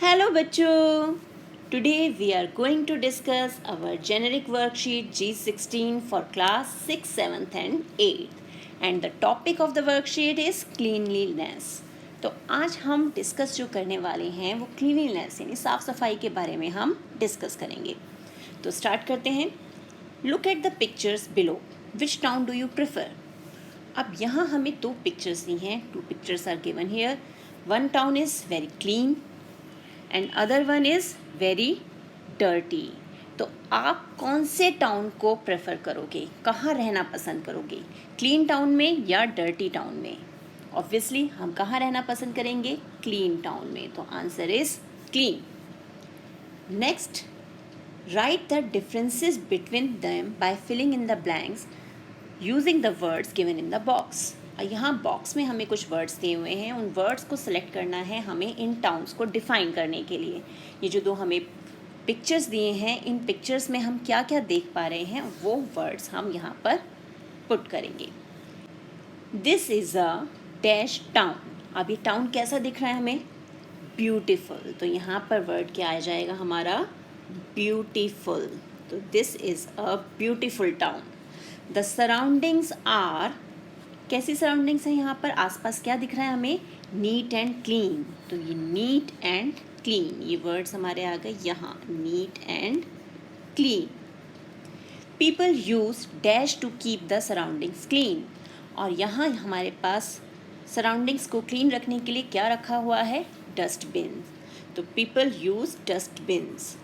Hello बच्चों, today we are going to discuss our generic worksheet G16 for class 6th, 7th and 8th and the topic of the worksheet is cleanliness. तो आज हम discuss जो करने वाले हैं वो cleanliness यानी साफ़ सफाई के बारे में हम डिस्कस करेंगे. तो स्टार्ट करते हैं. Look at the pictures below. Which town do you prefer? अब यहाँ हमें दो पिक्चर्स दी हैं. Two pictures are given here. One town is very clean and other one is very dirty. तो आप कौन से टाउन को प्रेफर करोगे, कहाँ रहना पसंद करोगे, क्लीन टाउन में या डर्टी टाउन में? ऑब्वियसली हम कहाँ रहना पसंद करेंगे? क्लीन टाउन में. तो answer is clean. Next, write the differences between them by filling in the blanks using the words given in the box. यहाँ बॉक्स में हमें कुछ वर्ड्स दिए हुए हैं, उन वर्ड्स को सिलेक्ट करना है हमें इन टाउन्स को डिफ़ाइन करने के लिए. ये जो दो हमें पिक्चर्स दिए हैं, इन पिक्चर्स में हम क्या क्या देख पा रहे हैं वो वर्ड्स हम यहाँ पर पुट करेंगे. This is a dash town. अब ये टाउन कैसा दिख रहा है हमें? ब्यूटिफुल. तो यहाँ पर वर्ड क्या आ जाएगा हमारा? ब्यूटिफुल. तो this is a beautiful town. The surroundings are, कैसी सराउंडिंग्स हैं यहाँ पर? आसपास क्या दिख रहा है हमें? Neat and clean. तो ये नीट एंड क्लीन, ये वर्ड्स हमारे आ गए यहाँ, neat and clean. People use dash to keep the surroundings clean. और यहाँ हमारे पास सराउंडिंग्स को क्लीन रखने के लिए क्या रखा हुआ है? डस्टबिन. तो पीपल यूज डस्टबिन्स.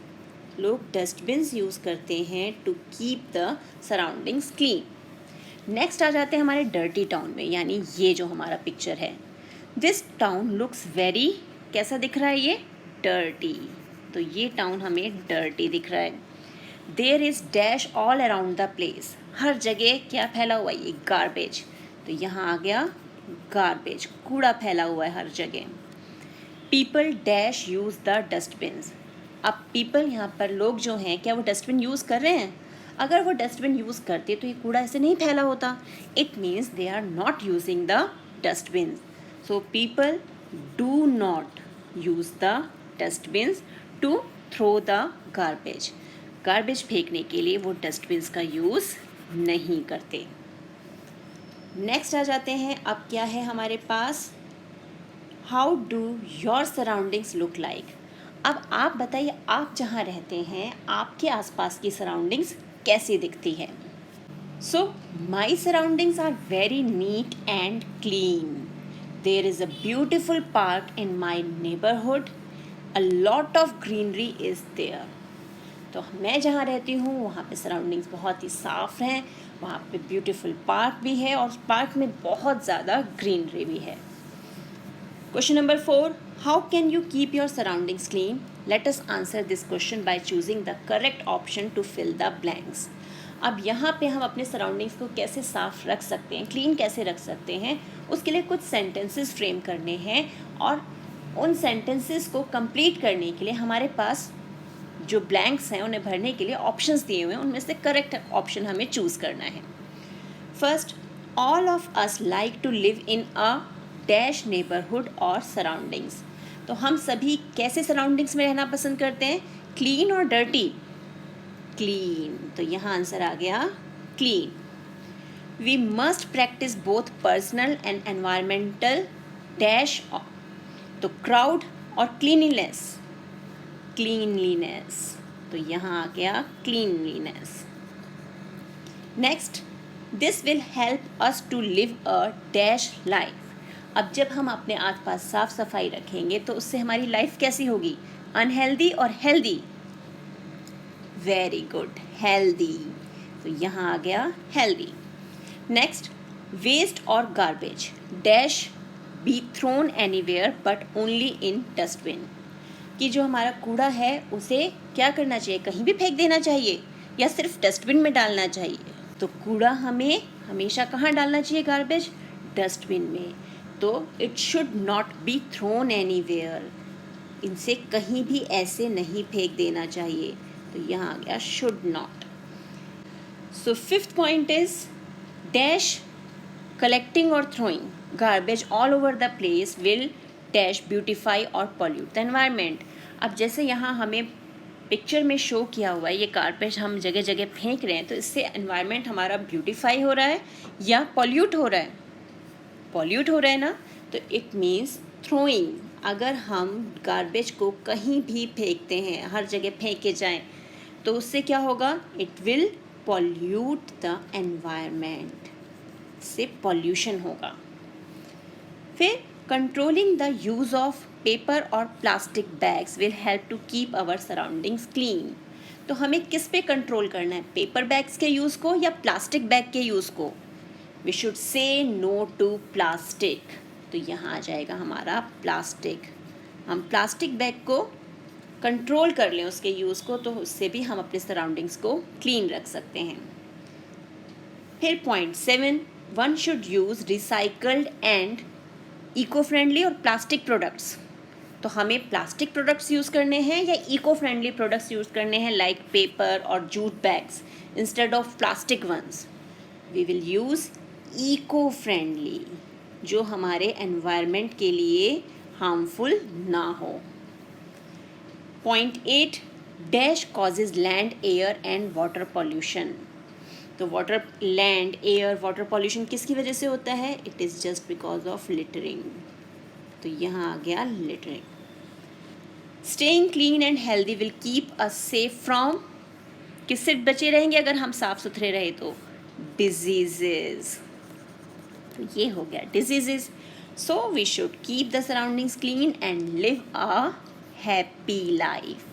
लोग डस्टबिन्स यूज़ करते हैं to keep the surroundings clean. Next आ जाते हैं हमारे डर्टी टाउन में, यानी ये जो हमारा पिक्चर है. दिस टाउन लुक्स वेरी, कैसा दिख रहा है ये? डर्टी. तो ये टाउन हमें डर्टी दिख रहा है. There is dash all around the place. हर जगह क्या फैला हुआ है? ये गार्बेज. तो यहाँ आ गया गार्बेज, कूड़ा फैला हुआ है हर जगह. People dash use the dustbins. अब पीपल यहाँ पर लोग जो हैं, क्या वो डस्टबिन यूज़ कर रहे हैं? अगर वो डस्टबिन यूज़ करते तो ये कूड़ा ऐसे नहीं फैला होता. It means they are not using the dustbin. So people do not use the dustbins to throw the garbage. Garbage फेंकने के लिए वो डस्टबिन्स का यूज़ नहीं करते. नेक्स्ट आ जाते हैं. अब क्या है हमारे पास? How do your surroundings look like. अब आप बताइए, आप जहाँ रहते हैं आपके आसपास की सराउंडिंग्स कैसी दिखती है? So my surroundings are very neat and clean. There is a beautiful park in my neighbourhood. A lot of greenery is there. तो मैं जहाँ रहती हूँ वहाँ पे सराउंडिंग्स बहुत ही साफ़ हैं, वहाँ पे ब्यूटिफुल पार्क भी है और पार्क में बहुत ज़्यादा ग्रीनरी भी है. Question number 4. How can you keep your surroundings clean? Let us answer this question by choosing the correct option to fill the blanks. अब यहाँ पे हम अपने सराउंडिंग्स को कैसे साफ रख सकते हैं, क्लीन कैसे रख सकते हैं, उसके लिए कुछ सेंटेंसेस फ्रेम करने हैं और उन सेंटेंसेस को कंप्लीट करने के लिए हमारे पास जो ब्लैंक्स हैं उन्हें भरने के लिए ऑप्शंस दिए हुए हैं, उनमें से करेक्ट ऑप्शन हमें चूज़ करना है. First, all of us like to live in a dash neighbourhood और सराउंडिंग्स. तो हम सभी कैसे सराउंडिंग्स में रहना पसंद करते हैं? क्लीन और डर्टी? क्लीन. तो यहाँ आंसर आ गया clean. We must practise both personal and environmental dash. तो क्राउड और क्लीनलीनेस? क्लीनलीनेस. तो यहाँ आ गया cleanliness. Next, this will help us to live a dash life. अब जब हम अपने आसपास साफ सफाई रखेंगे तो उससे हमारी लाइफ कैसी होगी? अनहेल्दी और हेल्दी? Very good, healthy. तो यहाँ आ गया हेल्दी. नेक्स्ट, वेस्ट और garbage dash be thrown anywhere but only in dustbin. कि जो हमारा कूड़ा है उसे क्या करना चाहिए? कहीं भी फेंक देना चाहिए या सिर्फ डस्टबिन में डालना चाहिए? तो कूड़ा हमें हमेशा कहाँ डालना चाहिए? गार्बेज? डस्टबिन में. तो it should not be thrown anywhere. इनसे कहीं भी ऐसे नहीं फेंक देना चाहिए. तो यहाँ आ गया should not. So fifth point is dash collecting और throwing garbage all over the place will dash beautify और पॉल्यूट द एनवायरमेंट. अब जैसे यहाँ हमें पिक्चर में शो किया हुआ है, ये कारपेट हम जगह जगह फेंक रहे हैं, तो इससे एनवायरनमेंट हमारा ब्यूटीफाई हो रहा है या पॉल्यूट हो रहा है? पॉल्यूट हो रहा है ना। तो इट मीन्स थ्रोइंग, अगर हम गार्बेज को कहीं भी फेंकते हैं, हर जगह फेंके जाएं, तो उससे क्या होगा? It will pollute the environment, से पॉल्यूशन होगा। फिर controlling the use of paper और plastic bags will help to keep our surroundings clean. तो हमें किस पे कंट्रोल करना है, पेपर बैग्स के यूज़ को या प्लास्टिक बैग के यूज़ को? We should say no to plastic. तो यहाँ आ जाएगा हमारा प्लास्टिक। हम प्लास्टिक बैग को कंट्रोल कर लें उसके यूज़ को, तो उससे भी हम अपने सराउंडिंग्स को क्लीन रख सकते हैं। फिर point 7, one should use recycled and eco friendly और प्लास्टिक प्रोडक्ट्स। तो हमें प्लास्टिक प्रोडक्ट्स यूज़ करने हैं या इको फ्रेंडली प्रोडक्ट्स यूज़ करने हैं, लाइक पेपर और jute bags instead of plastic ones? We will use eco friendly, जो हमारे एनवायरनमेंट के लिए हार्मफुल ना हो। Point 8, dash causes land, air and water pollution. तो water, land, air, water pollution किसकी वजह से होता है? It is just because of littering. तो यहाँ आ गया littering. Staying clean and healthy will keep us safe from, किससे बचे रहेंगे अगर हम साफ सुथरे रहे? तो डिजीजेस। तो ये हो गया diseases. So we should keep the surroundings clean and live a happy life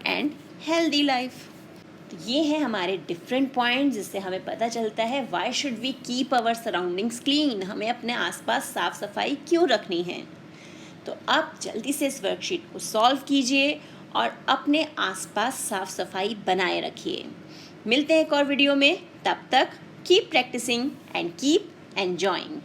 and healthy life. तो ये हैं हमारे डिफरेंट पॉइंट्स, जिससे हमें पता चलता है why should we keep our surroundings clean, हमें अपने आसपास साफ सफाई क्यों रखनी है। तो आप जल्दी से इस वर्कशीट को सॉल्व कीजिए और अपने आसपास साफ सफाई बनाए रखिए। मिलते हैं एक और वीडियो में, तब तक keep practising and keep enjoying.